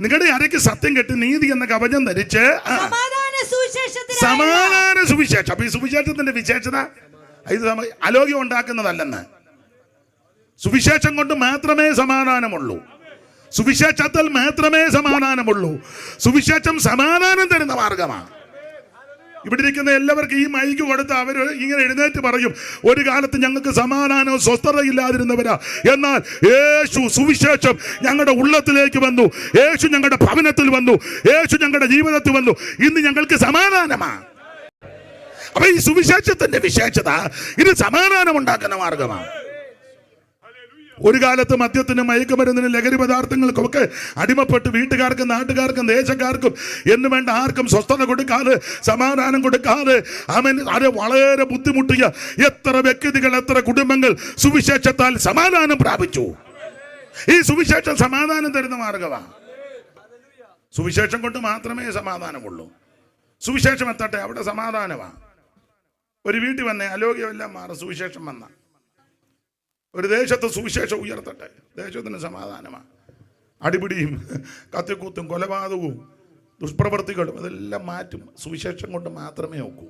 നിങ്ങളുടെ അരയ്ക്ക് സത്യം കെട്ടി നീതി എന്ന കവചം ധരിച്ച് സമാധാന സുവിശേഷം. അപ്പൊ ഈ സുവിശേഷത്തിന്റെ വിശേഷത ഇത് അലോഗ്യം ഉണ്ടാക്കുന്നതല്ലെന്ന്. സുവിശേഷം കൊണ്ട് മാത്രമേ സമാധാനമുള്ളൂ. സുവിശേഷത്തിൽ മാത്രമേ സമാധാനമുള്ളൂ. സുവിശേഷം സമാധാനം തരുന്ന മാർഗമാണ്. ഇവിടെ ഇരിക്കുന്ന എല്ലാവർക്കും ഈ മൈക്ക് കൊടുത്ത് അവർ ഇങ്ങനെ എഴുന്നേറ്റ് പറയും, ഒരു കാലത്ത് ഞങ്ങൾക്ക് സമാധാനവും സ്വസ്ഥതയില്ലാതിരുന്നവരാ, എന്നാൽ യേശു സുവിശേഷം ഞങ്ങളുടെ ഉള്ളത്തിലേക്ക് വന്നു, യേശു ഞങ്ങളുടെ ഭവനത്തിൽ വന്നു, യേശു ഞങ്ങളുടെ ജീവിതത്തിൽ വന്നു, ഇന്ന് ഞങ്ങൾക്ക് സമാധാനമാണ്. അപ്പൊ ഈ സുവിശേഷത്തിന്റെ വിശേഷത ഇത് സമാധാനം ഉണ്ടാക്കുന്ന മാർഗമാണ്. ഒരു കാലത്ത് മദ്യത്തിനും മയക്കുമരുന്നിനും ലഹരി പദാർത്ഥങ്ങൾക്കുമൊക്കെ അടിമപ്പെട്ട് വീട്ടുകാർക്കും നാട്ടുകാർക്കും ദേശക്കാർക്കും എന്ന് വേണ്ട ആർക്കും സ്വസ്ഥത കൊടുക്കാതെ സമാധാനം കൊടുക്കാതെ അത് വളരെ ബുദ്ധിമുട്ടിയ എത്ര വ്യക്തികൾ, എത്ര കുടുംബങ്ങൾ സുവിശേഷത്താൽ സമാധാനം പ്രാപിച്ചു. ഈ സുവിശേഷം സമാധാനം തരുന്ന മാർഗമാണ്. സുവിശേഷം കൊണ്ട് മാത്രമേ സമാധാനമുള്ളൂ. സുവിശേഷം എത്തട്ടെ, അവിടെ സമാധാനമാണ്. ഒരു വീട്ടിൽ വന്നേ അലോഗ്യമെല്ലാം മാറും സുവിശേഷം വന്ന. ഒരു ദേശത്ത് സുവിശേഷം ഉയർത്തട്ടെ, ദേശത്തിന് സമാധാനമാണ്. അടിപിടിയും കത്തിക്കൂത്തും കൊലപാതകവും ദുഷ്പ്രവൃത്തികളും അതെല്ലാം മാറ്റും. സുവിശേഷം കൊണ്ട് മാത്രമേ ഒക്കൂ.